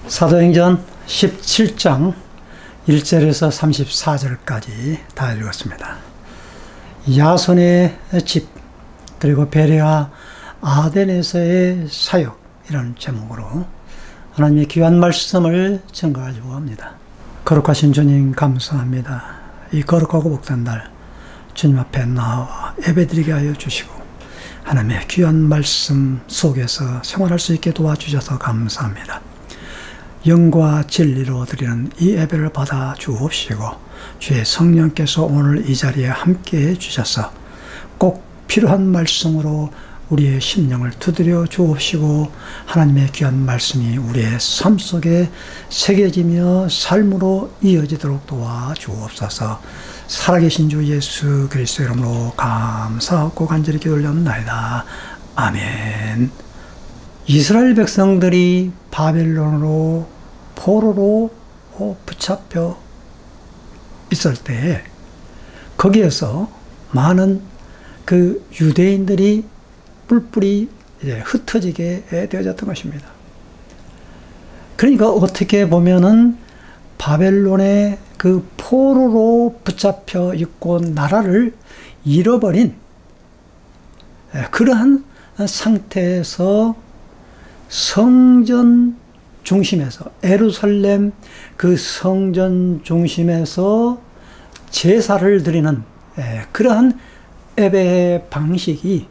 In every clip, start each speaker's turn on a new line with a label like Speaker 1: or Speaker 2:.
Speaker 1: 사도행전 17장 1절에서 34절까지 다 읽었습니다. 야손의 집 그리고 베레아 아덴에서의 사역, 이런 제목으로 하나님의 귀한 말씀을 전가하려고 합니다. 거룩하신 주님 감사합니다. 이 거룩하고 복된 날 주님 앞에 나와 예배드리게 하여 주시고 하나님의 귀한 말씀 속에서 생활할 수 있게 도와주셔서 감사합니다. 영과 진리로 드리는 이 예배를 받아 주옵시고 주의 성령께서 오늘 이 자리에 함께해 주셔서 꼭 필요한 말씀으로 우리의 심령을 두드려 주옵시고 하나님의 귀한 말씀이 우리의 삶 속에 새겨지며 삶으로 이어지도록 도와주옵소서. 살아계신 주 예수 그리스도의 이름으로 감사하고 간절히 기도 올려옵나이다. 아멘. 이스라엘 백성들이 바벨론으로 포로로 붙잡혀 있을 때 거기에서 많은 그 유대인들이 뿔뿔이 흩어지게 되어졌던 것입니다. 그러니까 어떻게 보면은 바벨론의 그 포로로 붙잡혀 있고 나라를 잃어버린 그러한 상태에서 성전 중심에서, 예루살렘 그 성전 중심에서 제사를 드리는 그러한 예배의 방식이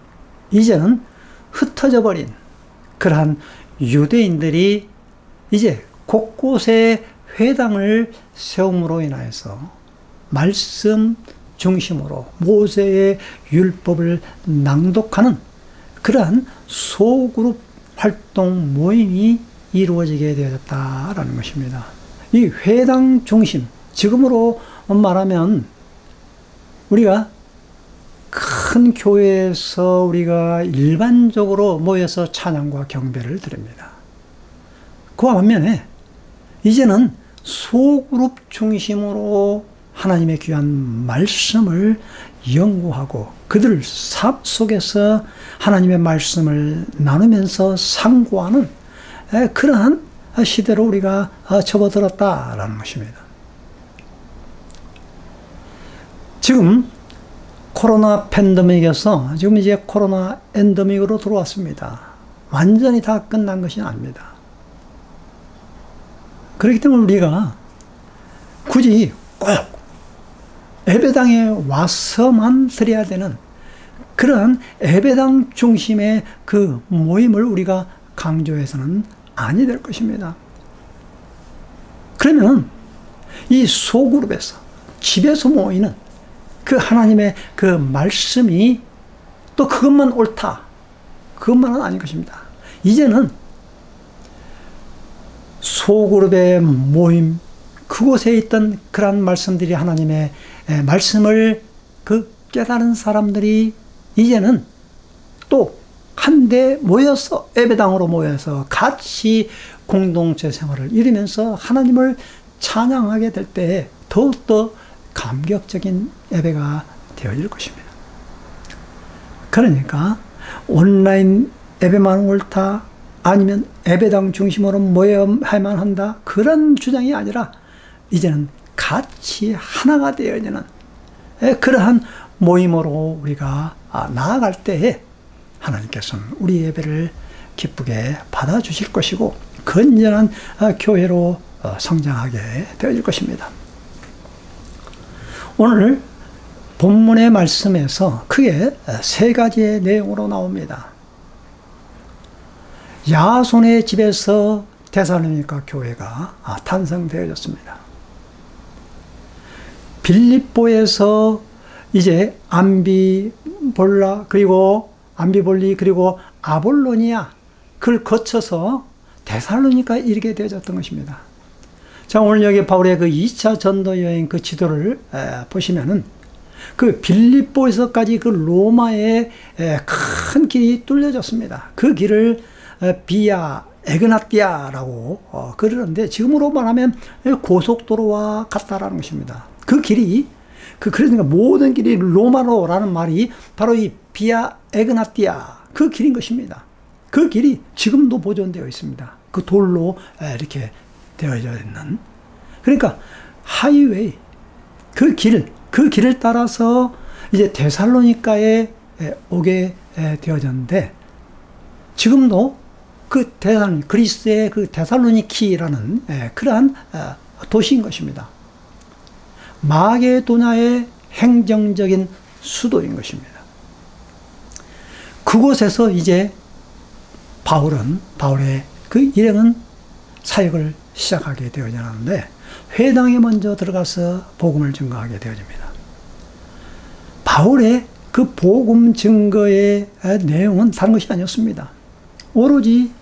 Speaker 1: 이제는 흩어져 버린 그러한 유대인들이 이제 곳곳에 회당을 세움으로 인하여서 말씀 중심으로 모세의 율법을 낭독하는 그러한 소그룹 활동 모임이 이루어지게 되었다라는 것입니다. 이 회당 중심, 지금으로 말하면 우리가 큰 교회에서 우리가 일반적으로 모여서 찬양과 경배를 드립니다. 그와 반면에 이제는 소그룹 중심으로 하나님의 귀한 말씀을 연구하고 그들 삶 속에서 하나님의 말씀을 나누면서 상고하는 그러한 시대로 우리가 접어들었다라는 것입니다. 지금 코로나 팬데믹에서 지금 이제 코로나 엔데믹으로 들어왔습니다. 완전히 다 끝난 것이 아닙니다. 그렇기 때문에 우리가 굳이 꼭 예배당에 와서만 드려야 되는 그러한 예배당 중심의 그 모임을 우리가 강조해서는 아니 될 것입니다. 그러면 이 소그룹에서 집에서 모이는 그 하나님의 그 말씀이 또 그것만 옳다, 그것만은 아닌 것입니다. 이제는 소그룹의 모임, 그곳에 있던 그런 말씀들이 하나님의 말씀을 그 깨달은 사람들이 이제는 또 한데 모여서 예배당으로 모여서 같이 공동체 생활을 이루면서 하나님을 찬양하게 될 때 더욱더 감격적인 예배가 되어질 것입니다. 그러니까 온라인 예배만 옳다, 아니면 예배당 중심으로 모여야만 한다, 그런 주장이 아니라 이제는 같이 하나가 되어지는 그러한 모임으로 우리가 나아갈 때에 하나님께서는 우리 예배를 기쁘게 받아주실 것이고 건전한 교회로 성장하게 되어질 것입니다. 오늘 본문의 말씀에서 크게 세 가지의 내용으로 나옵니다. 야손의 집에서 데살로니가 교회가 탄생되어졌습니다. 빌립보에서 이제 암비볼리 그리고 아볼로니아, 그걸 거쳐서 데살로니가 이르게 되어졌던 것입니다. 자, 오늘 여기 바울의 그 2차 전도 여행 그 지도를 보시면은 그 빌립보에서까지 그 로마의 큰 길이 뚫려졌습니다. 그 길을 비아 에그나띠아라고 그러는데 지금으로 말하면 고속도로와 같다라는 것입니다. 그 길이 그러니까 모든 길이 로마로라는 말이 바로 이 비아 에그나띠아 그 길인 것입니다. 그 길이 지금도 보존되어 있습니다. 그 돌로 이렇게 되어져 있는, 그러니까 하이웨이, 그 길을 따라서 이제 데살로니가에 오게 되어졌는데, 지금도 그 그리스의 그 데살로니키라는 그러한 도시인 것입니다. 마게도냐의 행정적인 수도인 것입니다. 그곳에서 이제 바울의 그 일행은 사역을 시작하게 되어지는데, 회당에 먼저 들어가서 복음을 증거하게 되어집니다. 바울의 그 복음 증거의 내용은 다른 것이 아니었습니다. 오로지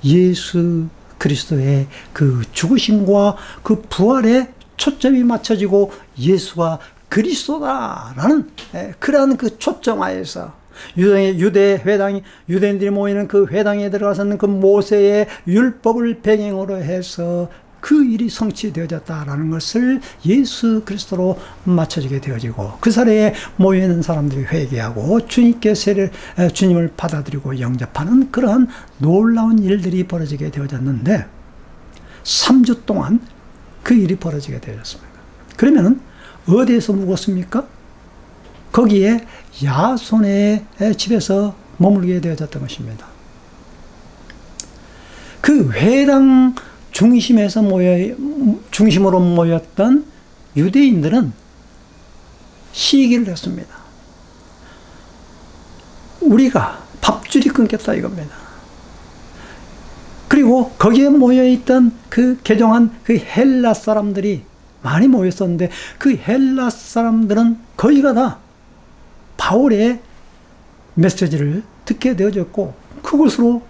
Speaker 1: 예수 그리스도의 그 죽으심과 그 부활에 초점이 맞춰지고 예수가 그리스도다라는 그러한 그 초점하에서 유대인들이 모이는 그 회당에 들어가서는 그 모세의 율법을 배경으로 해서 그 일이 성취되어졌다라는 것을 예수 그리스도로 맞춰지게 되어지고, 그 사례에 모여있는 사람들이 회개하고 주님을 받아들이고 영접하는 그러한 놀라운 일들이 벌어지게 되어졌는데, 3주 동안 그 일이 벌어지게 되어졌습니다. 그러면은 어디에서 묵었습니까? 거기에 야손의 집에서 머물게 되어졌던 것입니다. 그 회당 중심으로 모였던 유대인들은 시기를 했습니다. 우리가 밥줄이 끊겼다 이겁니다. 그리고 거기에 모여있던 그 개종한 그 헬라 사람들이 많이 모였었는데, 그 헬라 사람들은 거의가 다 바울의 메시지를 듣게 되어졌고, 그것으로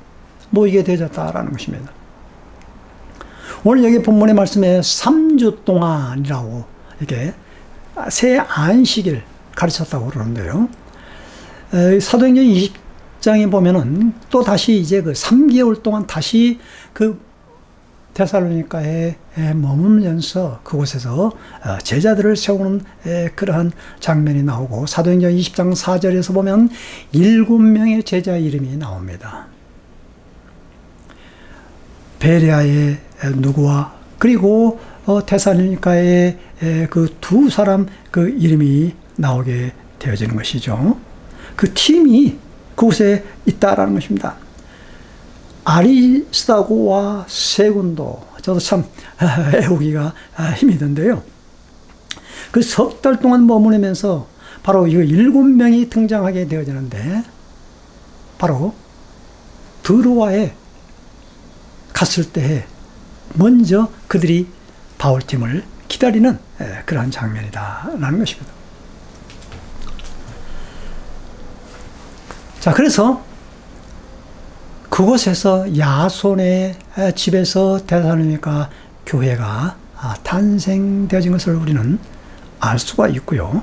Speaker 1: 모이게 되어졌다라는 것입니다. 오늘 여기 본문의 말씀에 3주 동안이라고 이렇게 새 안식일 가르쳤다고 그러는데요. 사도행전 20장에 보면은 또 다시 이제 그 3개월 동안 다시 그 데살로니가에 머물면서 그곳에서 제자들을 세우는 그러한 장면이 나오고, 사도행전 20장 4절에서 보면 7명의 제자 이름이 나옵니다. 베레아의 누구와 그리고 데살로니가의 그 두 사람 그 이름이 나오게 되어지는 것이죠. 그 팀이 그곳에 있다라는 것입니다. 아리스타고와 세군도, 저도 참 애우기가 힘이 든데요. 그 석 달 동안 머무르면서 바로 이 7명이 등장하게 되어지는데, 바로 드로아에 갔을 때 먼저 그들이 바울팀을 기다리는 그러한 장면이다라는 것입니다. 자, 그래서 그곳에서 야손의 집에서 데살로니가 교회가 탄생되어진 것을 우리는 알 수가 있고요.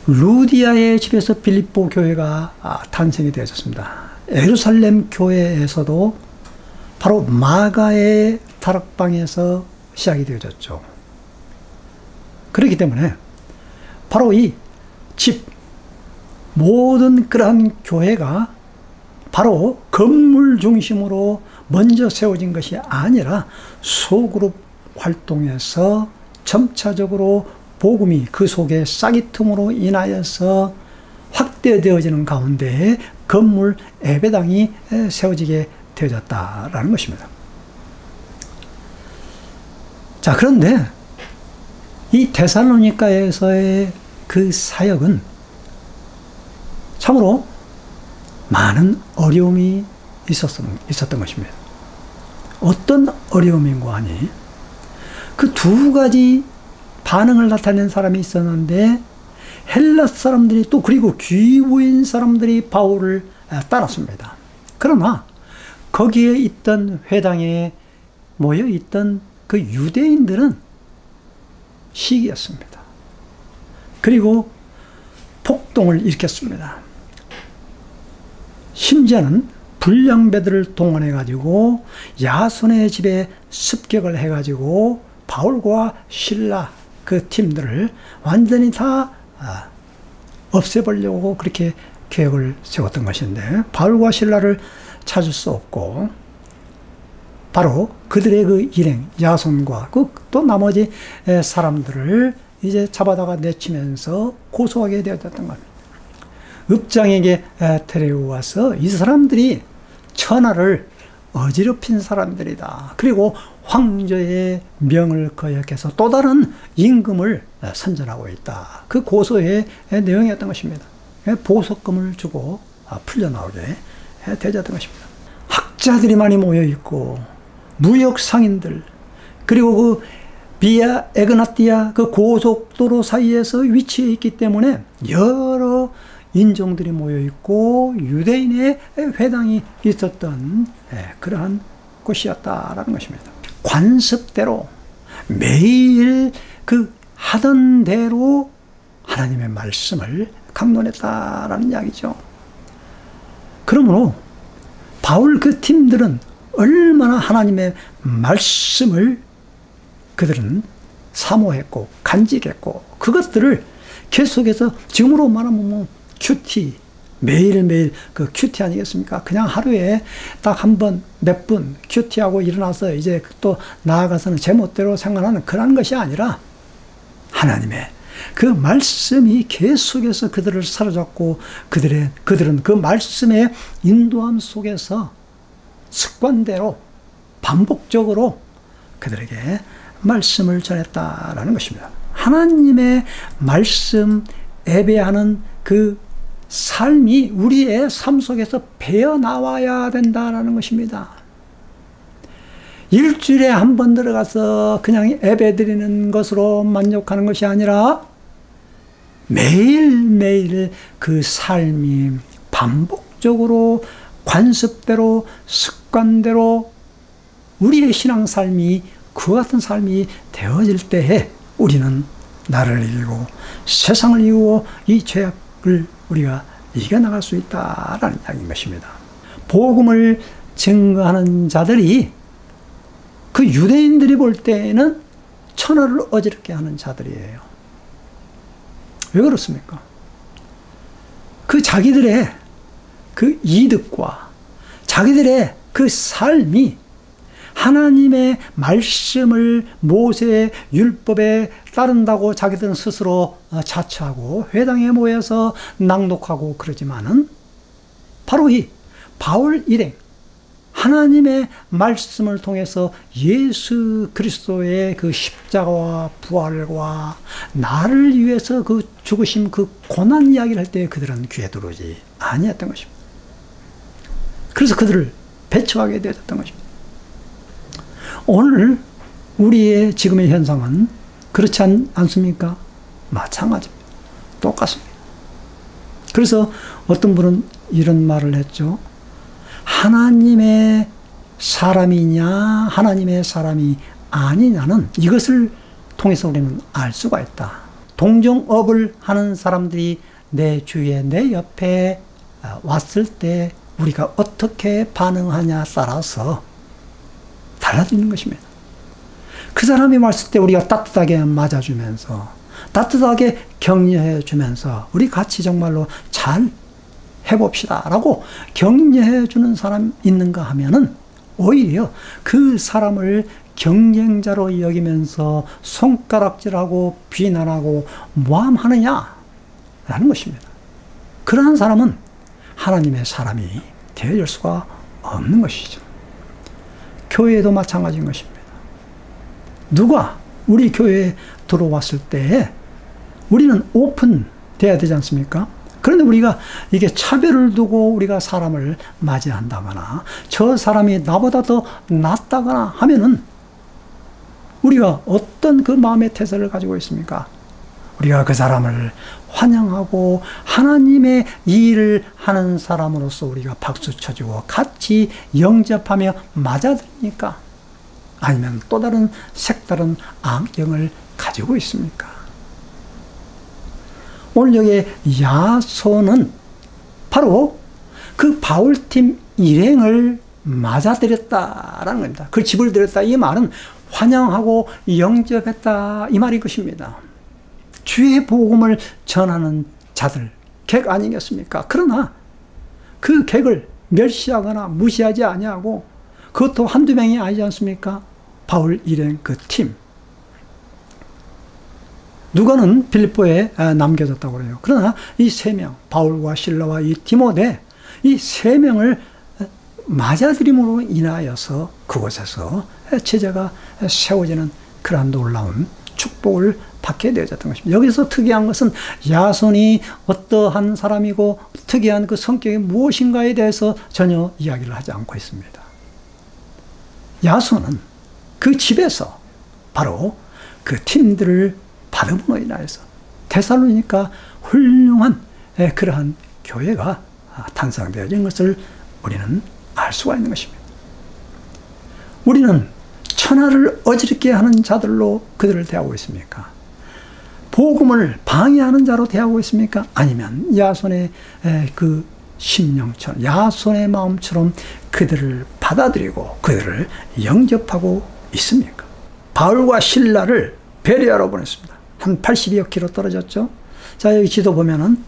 Speaker 1: 루디아의 집에서 빌립보 교회가 탄생이 되어졌습니다. 예루살렘 교회에서도 바로 마가의 다락방에서 시작이 되어졌죠. 그렇기 때문에 바로 이 집, 모든 그러한 교회가 바로 건물 중심으로 먼저 세워진 것이 아니라 소그룹 활동에서 점차적으로 복음이 그 속에 싹이 틈으로 인하여서 확대되어지는 가운데 건물 예배당이 세워지게 되어졌다라는 것입니다. 자, 그런데 이 데살로니가에서의 그 사역은 참으로 많은 어려움이 있었던 것입니다. 어떤 어려움인고 하니, 그 두 가지 반응을 나타낸 사람이 있었는데, 헬라 사람들이 또 그리고 귀부인 사람들이 바울을 따랐습니다. 그러나 거기에 있던 회당에 모여 있던 그 유대인들은 시기였습니다. 그리고 폭동을 일으켰습니다. 심지어는 불량배들을 동원해가지고 야손의 집에 습격을 해가지고 바울과 실라 그 팀들을 완전히 다 없애버리려고 그렇게 계획을 세웠던 것인데, 바울과 실라를 찾을 수 없고, 바로 그들의 그 일행, 야손과 또 나머지 사람들을 이제 잡아다가 내치면서 고소하게 되어졌던 겁니다. 읍장에게 데려와서 이 사람들이 천하를 어지럽힌 사람들이다. 그리고 황제의 명을 거역해서 또 다른 임금을 선전하고 있다. 그 고소의 내용이었던 것입니다. 보석금을 주고 풀려나오게 되었던 것입니다. 학자들이 많이 모여있고 무역 상인들, 그리고 그 비아 에그나띠아 그 고속도로 사이에서 위치해 있기 때문에 여러 인종들이 모여있고 유대인의 회당이 있었던 그러한 곳이었다라는 것입니다. 관습대로 매일 그 하던 대로 하나님의 말씀을 강론했다라는 이야기죠. 그러므로 바울 그 팀들은 얼마나 하나님의 말씀을 그들은 사모했고 간직했고 그것들을 계속해서 지금으로 말하면 뭐 큐티, 매일매일 그 큐티 아니겠습니까? 그냥 하루에 딱 한 번, 몇 분 큐티하고 일어나서 이제 또 나아가서는 제멋대로 생각하는 그런 것이 아니라 하나님의 그 말씀이 계속해서 그들을 사로잡고 그들은 그 말씀의 인도함 속에서 습관대로 반복적으로 그들에게 말씀을 전했다라는 것입니다. 하나님의 말씀 예배하는 그 삶이 우리의 삶 속에서 배어나와야 된다는 것입니다. 일주일에 한 번 들어가서 그냥 예배 드리는 것으로 만족하는 것이 아니라 매일매일 그 삶이 반복적으로 관습대로 습관대로 우리의 신앙 삶이 그와 같은 삶이 되어질 때에 우리는 나를 이기고 세상을 이기고 이 죄악을 우리가 이겨나갈 수 있다라는 이야기인 것입니다. 복음을 증거하는 자들이 그 유대인들이 볼 때에는 천하를 어지럽게 하는 자들이에요. 왜 그렇습니까? 그 자기들의 그 이득과 자기들의 그 삶이 하나님의 말씀을 모세의 율법에 따른다고 자기들은 스스로 자처하고 회당에 모여서 낭독하고 그러지만은 바로 이 바울 일행 하나님의 말씀을 통해서 예수 그리스도의 그 십자가와 부활과 나를 위해서 그 죽으심 그 고난 이야기를 할 때 그들은 귀에 들어오지 아니었던 것입니다. 그래서 그들을 배척하게 되었던 것입니다. 오늘 우리의 지금의 현상은 그렇지 않습니까? 마찬가지입니다. 똑같습니다. 그래서 어떤 분은 이런 말을 했죠. 하나님의 사람이냐 하나님의 사람이 아니냐는 이것을 통해서 우리는 알 수가 있다. 동정업을 하는 사람들이 내 주위에 내 옆에 왔을 때 우리가 어떻게 반응하냐 따라서 달라지는 것입니다. 그 사람이 왔을 때 우리가 따뜻하게 맞아주면서 따뜻하게 격려해 주면서 우리 같이 정말로 잘 해봅시다 라고 격려해 주는 사람 있는가 하면은 오히려 그 사람을 경쟁자로 여기면서 손가락질하고 비난하고 모함하느냐 라는 것입니다. 그러한 사람은 하나님의 사람이 되어질 수가 없는 것이죠. 교회도 마찬가지인 것입니다. 누가 우리 교회에 들어왔을 때 우리는 오픈돼야 되지 않습니까? 그런데 우리가 이게 차별을 두고 우리가 사람을 맞이한다거나 저 사람이 나보다 더 낫다거나 하면은 우리가 어떤 그 마음의 태세를 가지고 있습니까? 우리가 그 사람을 환영하고 하나님의 일을 하는 사람으로서 우리가 박수 쳐주고 같이 영접하며 맞아들입니까? 아니면 또 다른 색다른 안경을 가지고 있습니까? 오늘 여기 야손은 바로 그 바울팀 일행을 맞아들였다라는 겁니다. 그 집을 들였다 이 말은 환영하고 영접했다 이 말인 것입니다. 주의 복음을 전하는 자들 객 아니겠습니까? 그러나 그 객을 멸시하거나 무시하지 아니하고 그것도 한두 명이 아니지 않습니까? 바울 일행 그 팀. 누가는 빌립보에 남겨졌다고 그래요. 그러나 이 세 명, 바울과 실라와 이 디모데, 이 세 명을 맞아들임으로 인하여서 그곳에서 제자가 세워지는 그러한 놀라운 축복을 받게 되어졌던 것입니다. 여기서 특이한 것은 야손이 어떠한 사람이고 특이한 그 성격이 무엇인가에 대해서 전혀 이야기를 하지 않고 있습니다. 야손은 그 집에서 바로 그 팀들을 받음으로 인하여서 데살로니가 훌륭한 그러한 교회가 탄생되어진 것을 우리는 알 수가 있는 것입니다. 우리는 천하를 어지럽게 하는 자들로 그들을 대하고 있습니까? 복음을 방해하는 자로 대하고 있습니까? 아니면 야손의 그 심령처럼, 야손의 마음처럼 그들을 받아들이고 그들을 영접하고 있습니까? 바울과 실라를 베레아로 보냈습니다. 한 80여 킬로 떨어졌죠. 자, 여기 지도 보면은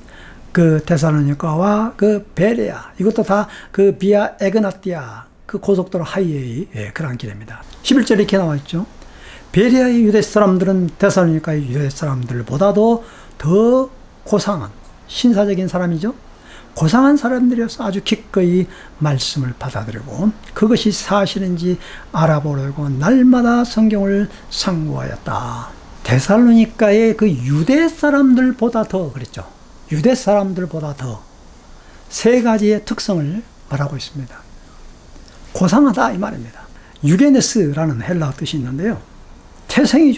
Speaker 1: 그 데살로니가와 그 베레아, 이것도 다 그 비아 에그나띠아 그 고속도로 하이웨이 그런 길입니다. 11절에 이렇게 나와 있죠. 베레아의 유대 사람들은 데살로니가의 유대 사람들보다도 더 고상한 신사적인 사람이죠. 고상한 사람들이어서 아주 기꺼이 말씀을 받아들이고 그것이 사실인지 알아보려고 날마다 성경을 상고하였다. 데살로니가의 그 유대 사람들보다 더 그랬죠. 유대 사람들보다 더 세 가지의 특성을 말하고 있습니다. 고상하다 이 말입니다. 유게네스라는 헬라어 뜻이 있는데요. 태생이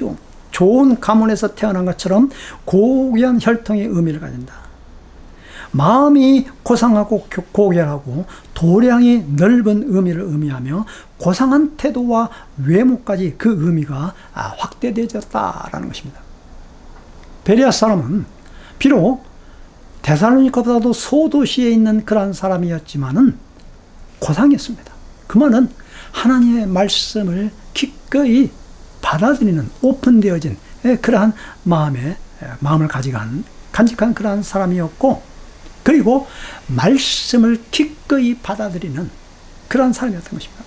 Speaker 1: 좋은 가문에서 태어난 것처럼 고귀한 혈통의 의미를 가진다. 마음이 고상하고 고결하고 도량이 넓은 의미를 의미하며 고상한 태도와 외모까지 그 의미가 확대되어졌다라는 것입니다. 베레아 사람은 비록 데살로니가보다도 소도시에 있는 그러한 사람이었지만은 고상했습니다. 그 말은 하나님의 말씀을 기꺼이 받아들이는 오픈되어진 그러한 마음을 간직한 그러한 사람이었고, 그리고 말씀을 기꺼이 받아들이는 그러한 사람이었던 것입니다.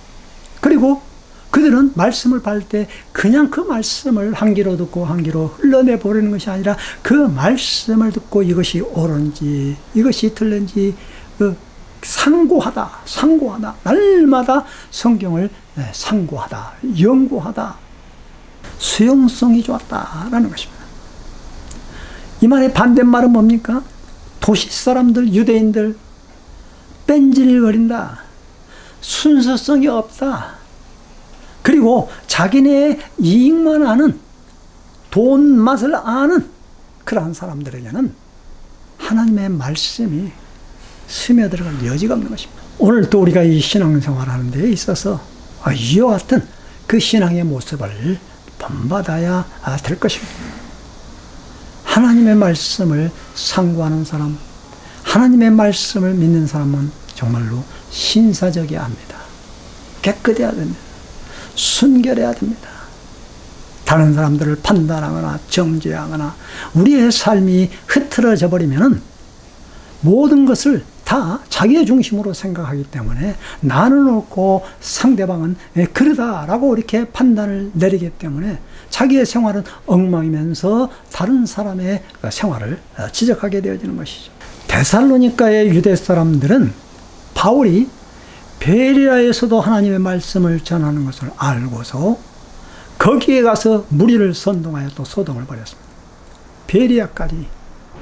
Speaker 1: 그리고 그들은 말씀을 받을 때 그냥 그 말씀을 한 귀로 듣고 한 귀로 흘러내버리는 것이 아니라 그 말씀을 듣고 이것이 옳은지 이것이 틀린지 상고하다 날마다 성경을 상고하다, 연구하다, 수용성이 좋았다라는 것입니다. 이 말의 반대말은 뭡니까? 도시 사람들, 유대인들 뺀질거린다, 순서성이 없다, 그리고 자기네 이익만 아는, 돈 맛을 아는 그러한 사람들에게는 하나님의 말씀이 스며들어갈 여지가 없는 것입니다. 오늘 또 우리가 이 신앙생활 하는 데 있어서 이와 같은 그 신앙의 모습을 본받아야 될 것입니다. 하나님의 말씀을 상고하는 사람, 하나님의 말씀을 믿는 사람은 정말로 신사적이어야 합니다. 깨끗해야 됩니다. 순결해야 됩니다. 다른 사람들을 판단하거나 정죄하거나 우리의 삶이 흐트러져 버리면 모든 것을 다 자기의 중심으로 생각하기 때문에 나는 옳고 상대방은 그러다라고 이렇게 판단을 내리기 때문에 자기의 생활은 엉망이면서 다른 사람의 생활을 지적하게 되어지는 것이죠. 데살로니가의 유대 사람들은 바울이 베레아에서도 하나님의 말씀을 전하는 것을 알고서 거기에 가서 무리를 선동하여 또 소동을 벌였습니다. 베레아까지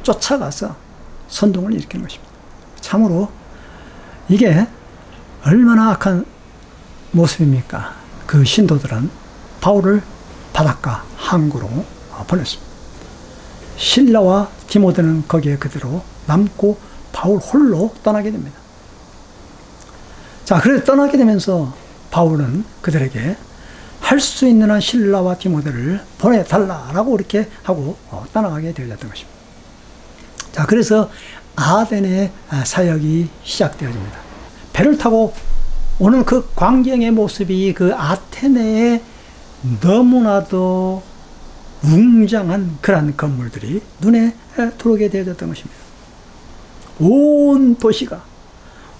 Speaker 1: 쫓아가서 선동을 일으키는 것입니다. 참으로 이게 얼마나 악한 모습입니까? 그 신도들은 바울을 바닷가 항구로 보냈습니다. 실라와 디모데는 거기에 그대로 남고 바울 홀로 떠나게 됩니다. 자, 그래서 떠나게 되면서 바울은 그들에게 할 수 있는 한 실라와 디모데를 보내달라라고 이렇게 하고 떠나가게 되었던 것입니다. 자, 그래서 아덴의 사역이 시작되어집니다. 배를 타고 오는 그 광경의 모습이 그 아테네에 너무나도 웅장한 그러한 건물들이 눈에 들어오게 되어졌던 것입니다. 온 도시가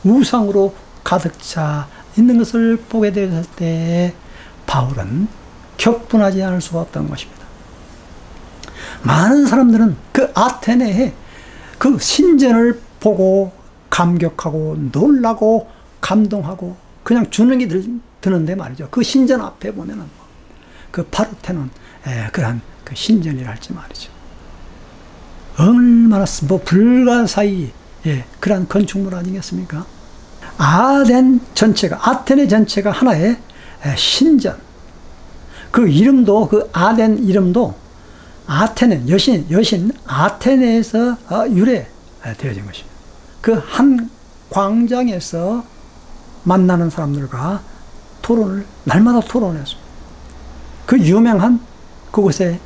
Speaker 1: 우상으로 가득 차 있는 것을 보게 되었을 때 바울은 격분하지 않을 수가 없다는 것입니다. 많은 사람들은 그 아테네의 그 신전을 보고 감격하고 놀라고 감동하고 그냥 주눅이 드는데 말이죠. 그 신전 앞에 보면은 그 파르테논 그러한 그 신전이랄지 말이죠. 얼마나 불가사의 그러한 건축물 아니겠습니까? 아테네 전체가 하나의 신전. 그 이름도 그 아덴 이름도 아테네 여신 아테네에서 유래되어진 것입니다. 그 한 광장에서 만나는 사람들과 날마다 토론했습니다. 그 유명한 그곳에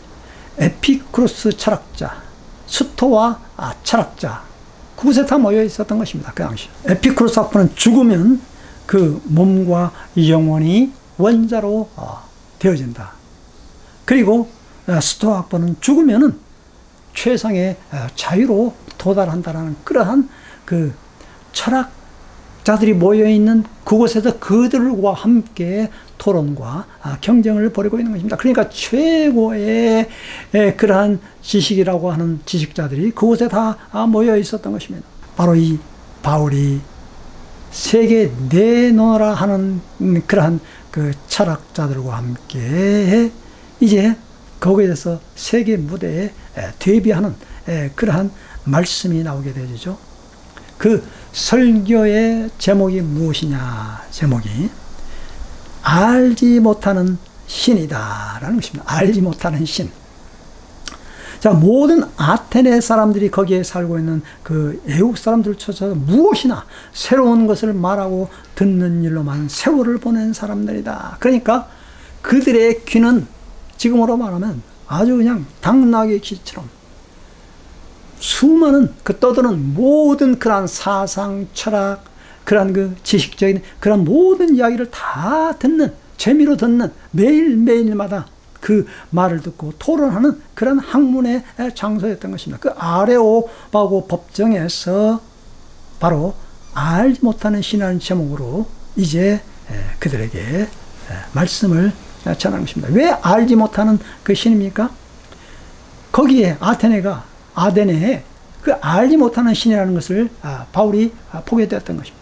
Speaker 1: 에피쿠로스 철학자, 스토아 철학자, 그곳에 다 모여 있었던 것입니다. 그 당시. 에피쿠로스 학파는 죽으면 그 몸과 영혼이 원자로 되어진다. 그리고 스토아 학파는 죽으면은 최상의 자유로 도달한다라는 그러한 그 철학자들이 모여있는 그곳에서 그들과 함께 토론과 경쟁을 벌이고 있는 것입니다. 그러니까 최고의 그러한 지식이라고 하는 지식자들이 그곳에 다 모여 있었던 것입니다. 바로 이 바울이 세계 내놓으라 하는 그러한 그 철학자들과 함께 이제 거기에 대해서 세계 무대에 데뷔하는 그러한 말씀이 나오게 되죠. 그 설교의 제목이 무엇이냐? 제목이 알지 못하는 신이다 라는 것입니다. 알지 못하는 신. 자, 모든 아테네 사람들이 거기에 살고 있는 그 애국 사람들조차도 무엇이나 새로운 것을 말하고 듣는 일로만 세월을 보낸 사람들이다. 그러니까 그들의 귀는 지금으로 말하면 아주 그냥 당나귀의 귀처럼 수많은 그 떠드는 모든 그러한 사상, 철학, 그러한 그 지식적인 그런 모든 이야기를 다 듣는, 재미로 듣는 매일매일마다 그 말을 듣고 토론하는 그런 학문의 장소였던 것입니다. 그 아레오바고 법정에서 바로 알지 못하는 신이라는 제목으로 이제 그들에게 말씀을 전하는 것입니다. 왜 알지 못하는 그 신입니까? 거기에 아테네에 그 알지 못하는 신이라는 것을 바울이 보게 되었던 것입니다.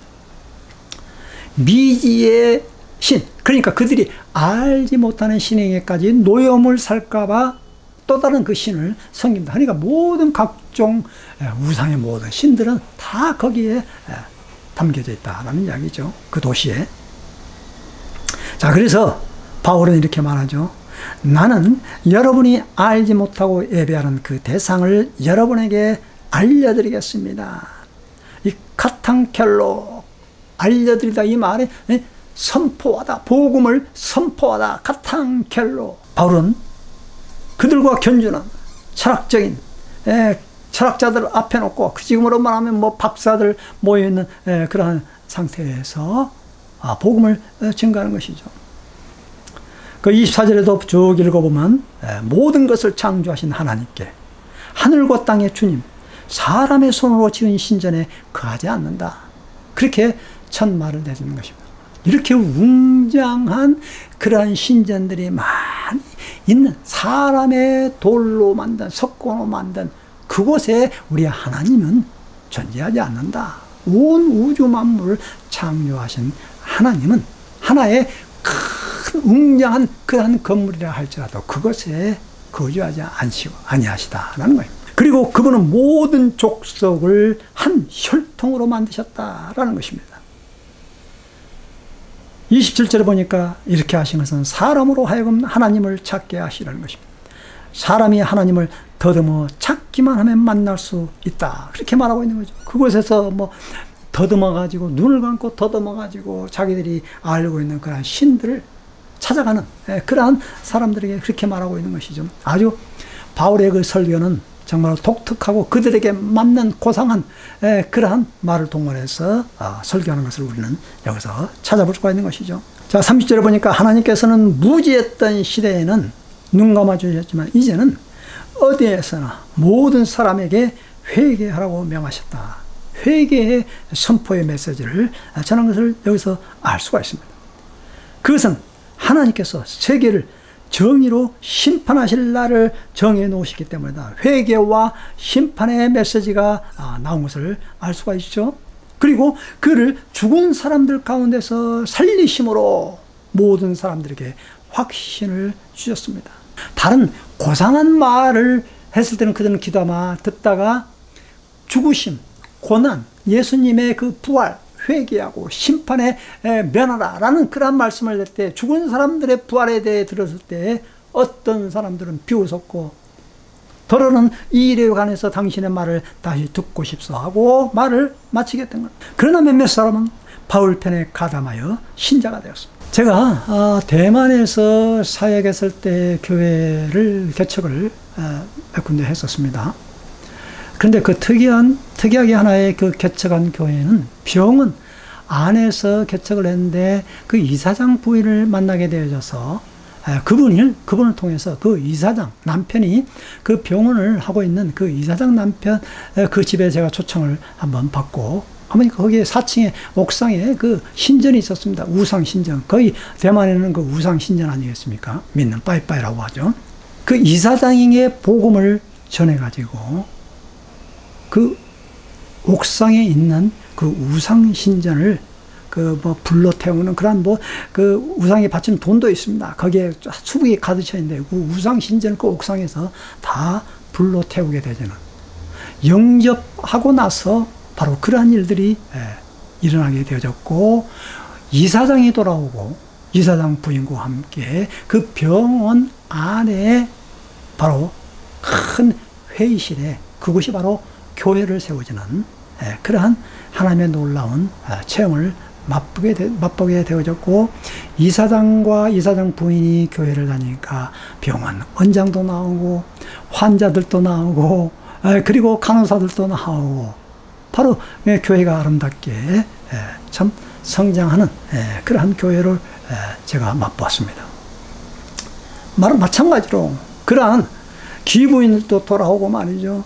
Speaker 1: 미지의 신, 그러니까 그들이 알지 못하는 신에게까지 노염을 살까봐 또 다른 그 신을 섬깁니다. 그러니까 모든 각종 우상의 모든 신들은 다 거기에 담겨져 있다라는 이야기죠. 그 도시에. 자, 그래서 바울은 이렇게 말하죠. 나는 여러분이 알지 못하고 예배하는 그 대상을 여러분에게 알려드리겠습니다. 이 카탕켈로, 알려드리다 이 말에 선포하다, 복음을 선포하다, 카탕켈로. 바울은 그들과 견주는 철학적인 철학자들 앞에 놓고 지금으로 말하면 뭐 박사들 모여있는 그러한 상태에서 복음을 증거하는 것이죠. 그 24절에도 쭉 읽어보면 모든 것을 창조하신 하나님께 하늘과 땅의 주님, 사람의 손으로 지은 신전에 거하지 않는다. 그렇게 첫 말을 내주는 것입니다. 이렇게 웅장한 그러한 신전들이 많이 있는 사람의 돌로 만든, 석고로 만든 그곳에 우리 하나님은 존재하지 않는다. 온 우주 만물을 창조하신 하나님은 하나의 큰 웅장한 그러한 건물이라 할지라도 그것에 거주하지 아니하시다라는 거예요. 그리고 그분은 모든 족속을 한 혈통으로 만드셨다라는 것입니다. 27절에 보니까 이렇게 하신 것은 사람으로 하여금 하나님을 찾게 하시라는 것입니다. 사람이 하나님을 더듬어 찾기만 하면 만날 수 있다. 그렇게 말하고 있는 거죠. 그곳에서 뭐 더듬어가지고 눈을 감고 더듬어가지고 자기들이 알고 있는 그런 신들을 찾아가는 그러한 사람들에게 그렇게 말하고 있는 것이죠. 아주 바울의 그 설교는 정말 독특하고 그들에게 맞는 고상한 그러한 말을 동원해서 설교하는 것을 우리는 여기서 찾아볼 수가 있는 것이죠. 자, 30절에 보니까 하나님께서는 무지했던 시대에는 눈 감아주셨지만 이제는 어디에서나 모든 사람에게 회개하라고 명하셨다. 회개의 선포의 메시지를 전한 것을 여기서 알 수가 있습니다. 그것은 하나님께서 세계를 정의로 심판하실 날을 정해 놓으시기 때문이다. 회개와 심판의 메시지가 나온 것을 알 수가 있죠. 그리고 그를 죽은 사람들 가운데서 살리심으로 모든 사람들에게 확신을 주셨습니다. 다른 고상한 말을 했을 때는 그들은 귀담아 듣다가 죽으심, 고난, 예수님의 그 부활, 회개하고 심판에 면하라 라는 그런 말씀을 할 때, 죽은 사람들의 부활에 대해 들었을 때 어떤 사람들은 비웃었고, 더러는 이 일에 관해서 당신의 말을 다시 듣고 싶소 하고 말을 마치겠던 것. 그러나 몇몇 사람은 바울 편에 가담하여 신자가 되었습니다. 제가 대만에서 사역했을 때 교회를 개척을 몇 군데 했었습니다. 그런데 그 특이하게 하나의 그 개척한 교회는 병원 안에서 개척을 했는데 그 이사장 부인을 만나게 되어져서 그분을 통해서 그 이사장 남편이 그 병원을 하고 있는 그 이사장 남편 그 집에 제가 초청을 한번 받고, 아버님 거기에 4층에 옥상에 그 신전이 있었습니다. 우상 신전. 거의 대만에는 그 우상 신전 아니겠습니까? 믿는 빠이빠이라고 하죠. 그 이사장에게 복음을 전해가지고 그 옥상에 있는 그 우상 신전을 그 뭐 불로 태우는 그런 뭐 그 우상에 바치는 돈도 있습니다. 거기에 수북이 가득 차 있는데 그 우상 신전 그 옥상에서 다 불로 태우게 되지는, 영접하고 나서 바로 그러한 일들이 일어나게 되어졌고, 이사장이 돌아오고 이사장 부인과 함께 그 병원 안에 바로 큰 회의실에, 그곳이 바로 교회를 세워지는 그러한 하나님의 놀라운 체험을 맛보게 되어졌고, 이사장과 이사장 부인이 교회를 다니니까 병원 원장도 나오고 환자들도 나오고 그리고 간호사들도 나오고, 바로 교회가 아름답게 참 성장하는 그러한 교회를 제가 맛보았습니다. 마찬가지로 그러한 기부인들도 돌아오고 말이죠.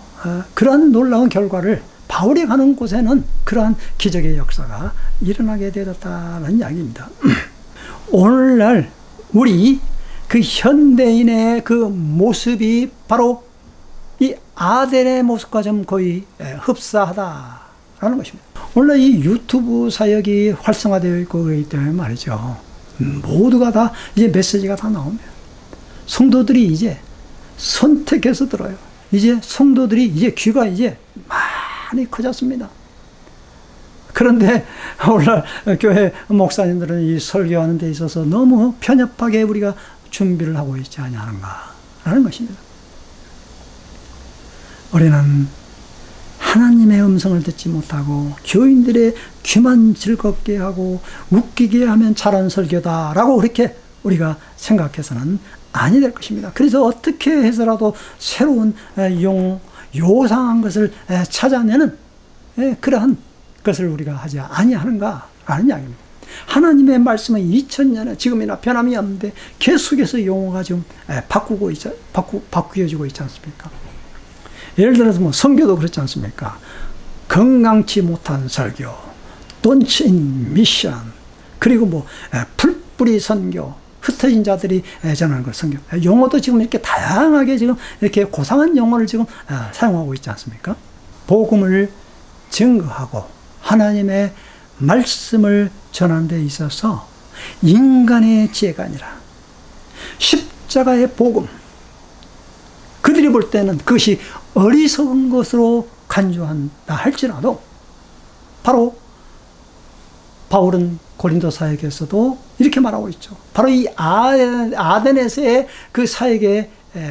Speaker 1: 그러한 놀라운 결과를, 바울이 가는 곳에는 그러한 기적의 역사가 일어나게 되었다는 이야기입니다. 오늘날 우리 그 현대인의 그 모습이 바로 이 아델의 모습과 좀 거의 흡사하다라는 것입니다. 오늘 이 유튜브 사역이 활성화되어 있고 그렇기 때문에 말이죠. 모두가 다 이제 메시지가 다 나옵니다. 성도들이 이제 선택해서 들어요. 이제 성도들이 이제 귀가 이제 많이 커졌습니다. 그런데 오늘날 교회 목사님들은 이 설교하는 데 있어서 너무 편협하게 우리가 준비를 하고 있지 않냐는가라는 것입니다. 우리는 하나님의 음성을 듣지 못하고 교인들의 귀만 즐겁게 하고 웃기게 하면 잘한 설교다라고 그렇게 우리가 생각해서는 아니 될 것입니다. 그래서 어떻게 해서라도 새로운 요상한 것을 찾아내는 그러한 것을 우리가 하지 아니하는가라는 이야기입니다. 하나님의 말씀은 2000년에 지금이나 변함이 없는데 계속해서 용어가 지금 바뀌어지고 있지 않습니까? 예를 들어서 뭐 선교도 그렇지 않습니까? 건강치 못한 설교, Don't in mission, 그리고 뭐 풀뿌리 선교, 흩어진 자들이 전하는 그 선교. 용어도 지금 이렇게 다양하게 지금 이렇게 고상한 용어를 지금 사용하고 있지 않습니까? 복음을 증거하고 하나님의 말씀을 전하는 데 있어서 인간의 지혜가 아니라 십자가의 복음, 그들이 볼 때는 그것이 어리석은 것으로 간주한다 할지라도, 바로 바울은 고린도 사역에서도 이렇게 말하고 있죠. 바로 이 아데네스의 그 사역의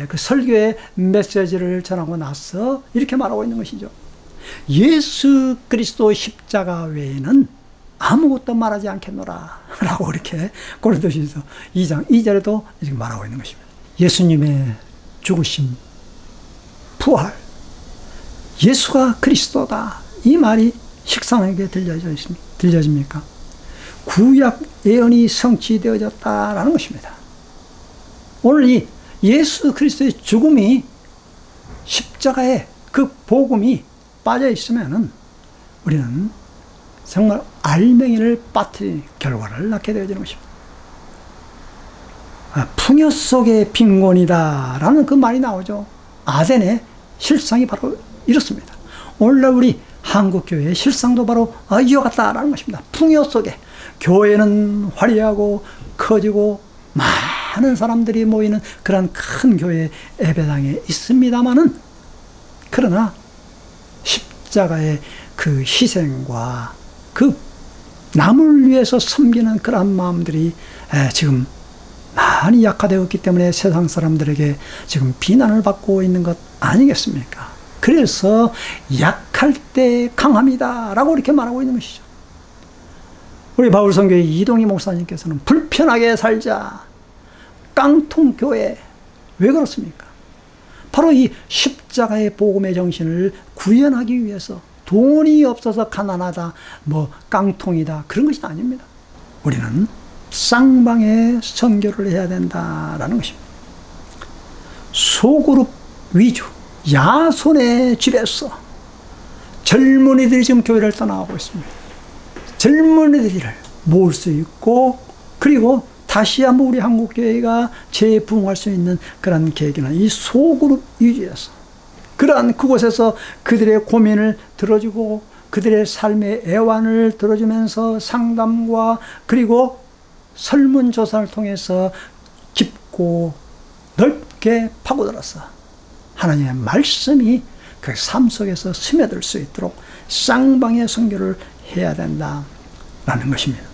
Speaker 1: 그 설교의 메시지를 전하고 나서 이렇게 말하고 있는 것이죠. 예수 그리스도 십자가 외에는 아무것도 말하지 않겠노라 라고 이렇게 고린도전서 2장 2절에도 이렇게 말하고 있는 것입니다. 예수님의 죽으심, 부활, 예수가 그리스도다, 이 말이 식상하게 들려집니까? 구약 예언이 성취되어졌다라는 것입니다. 오늘 이 예수 그리스도의 죽음이, 십자가에 그 복음이 빠져 있으면은 우리는 정말 알맹이를 빠뜨린 결과를 낳게 되어지는 것입니다. 풍요 속의 빈곤이다 라는 그 말이 나오죠. 아덴의 실상이 바로 이렇습니다. 오늘날 우리 한국교회의 실상도 바로 이와 같다라는 것입니다. 풍요 속에 교회는 화려하고 커지고 많은 사람들이 모이는 그런 큰 교회 예배당에 있습니다만은, 그러나 십자가의 그 희생과 그 남을 위해서 섬기는 그러한 마음들이 지금 많이 약화되었기 때문에 세상 사람들에게 지금 비난을 받고 있는 것 아니겠습니까? 그래서 약할 때 강합니다 라고 이렇게 말하고 있는 것이죠. 우리 바울선교회 이동희 목사님께서는 불편하게 살자, 깡통교회. 왜 그렇습니까? 바로 이 십자가의 복음의 정신을 구현하기 위해서 돈이 없어서 가난하다, 뭐 깡통이다, 그런 것이 아닙니다. 우리는 쌍방의 선교를 해야 된다라는 것입니다. 소그룹 위주, 야손의 집에서 젊은이들이 지금 교회를 떠나가고 있습니다. 젊은이들을 모을 수 있고, 그리고 다시 한번 우리 한국교회가 재부흥할 수 있는 그런 계기는 이 소그룹 위주에서, 그러한 그곳에서 그들의 고민을 들어주고 그들의 삶의 애환을 들어주면서 상담과 그리고 설문조사를 통해서 깊고 넓게 파고들어서 하나님의 말씀이 그 삶 속에서 스며들 수 있도록 쌍방의 선교를 해야 된다라는 것입니다.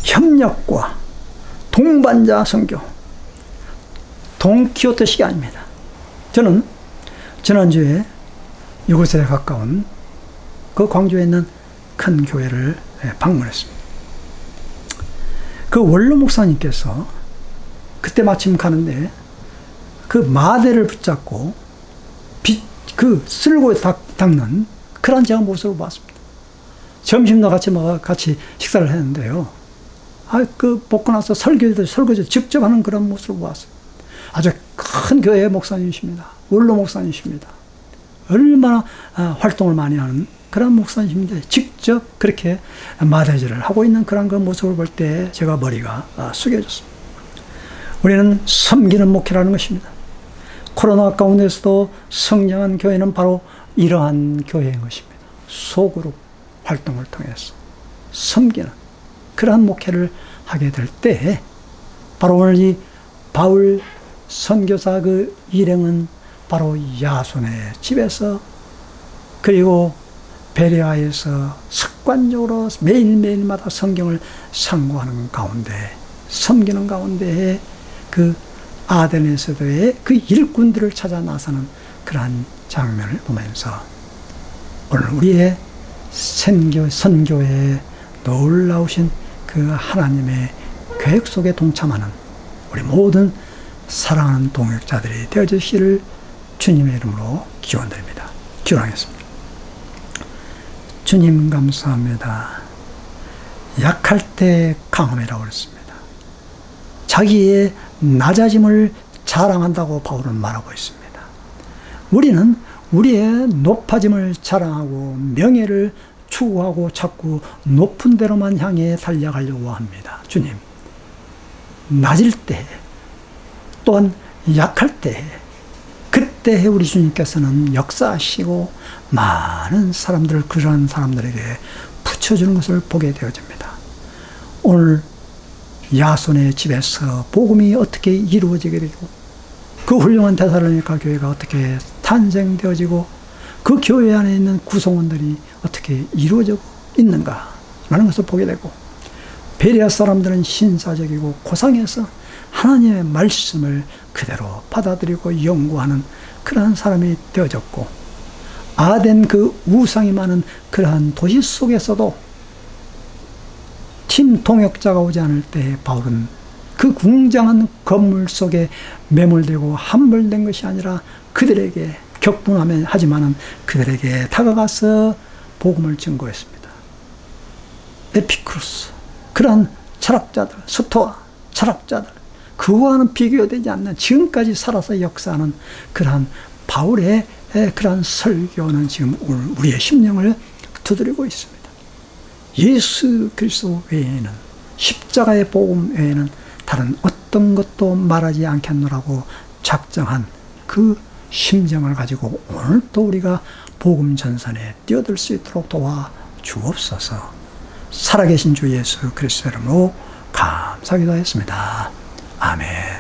Speaker 1: 협력과 동반자 선교, 돈키호테식이 아닙니다. 저는 지난주에 이곳에 가까운 그 광주에 있는 큰 교회를 방문했습니다. 그 원로 목사님께서 그때 마침 가는데 그 마대를 붙잡고 쓸고 닦는 그런 제가 모습을 봤습니다. 점심도 같이 식사를 했는데요. 먹고 나서 설거지 직접 하는 그런 모습을 봤어요. 아주 큰 교회 목사님이십니다. 원로 목사님이십니다. 얼마나 활동을 많이 하는 그런 목사님인데 직접 그렇게 마대질을 하고 있는 그런 그 모습을 볼 때 제가 머리가 숙여졌습니다. 우리는 섬기는 목회라는 것입니다. 코로나 가운데서도 성장한 교회는 바로 이러한 교회인 것입니다. 소그룹 활동을 통해서 섬기는 그러한 목회를 하게 될 때, 바로 오늘 이 바울 선교사 그 일행은 바로 야손의 집에서, 그리고 베레아에서 습관적으로 매일매일마다 성경을 상고하는 가운데, 섬기는 가운데에 그 아덴에서도의 그 일꾼들을 찾아 나서는 그러한 장면을 보면서 오늘 우리의 선교의 놀라우신 그 하나님의 계획 속에 동참하는 우리 모든 사랑하는 동역자들이 되어주시기를 주님의 이름으로 기원드립니다. 기원하겠습니다. 주님 감사합니다. 약할 때 강함이라고 그랬습니다. 자기의 낮아짐을 자랑한다고 바울은 말하고 있습니다. 우리는 우리의 높아짐을 자랑하고 명예를 추구하고 자꾸 높은 데로만 향해 달려가려고 합니다. 주님, 낮을 때 또한 약할 때, 그때 우리 주님께서는 역사하시고 많은 사람들을 그러한 사람들에게 붙여주는 것을 보게 되어집니다. 오늘 야손의 집에서 복음이 어떻게 이루어지게 되고, 그 훌륭한 데살로니가 교회가 어떻게 탄생되어지고, 그 교회 안에 있는 구성원들이 어떻게 이루어지고 있는가라는 것을 보게 되고, 베레아 사람들은 신사적이고 고상해서 하나님의 말씀을 그대로 받아들이고 연구하는 그러한 사람이 되어졌고, 아덴 그 우상이 많은 그러한 도시 속에서도 팀 동역자가 오지 않을 때 바울은 그 궁장한 건물 속에 매몰되고 함몰된 것이 아니라 그들에게 격분하지만은 그들에게 다가가서 복음을 증거했습니다. 에피쿠로스, 그러한 철학자들, 스토아 철학자들, 그와는 비교되지 않는 지금까지 살아서 역사하는 그러한 바울의 그러한 설교는 지금 오늘 우리의 심령을 두드리고 있습니다. 예수 그리스도 외에는, 십자가의 복음 외에는 다른 어떤 것도 말하지 않겠노라고 작정한 그 심정을 가지고 오늘 또 우리가 복음 전선에 뛰어들 수 있도록 도와 주옵소서. 살아계신 주 예수 그리스도 이름으로 감사기도했습니다. 아멘.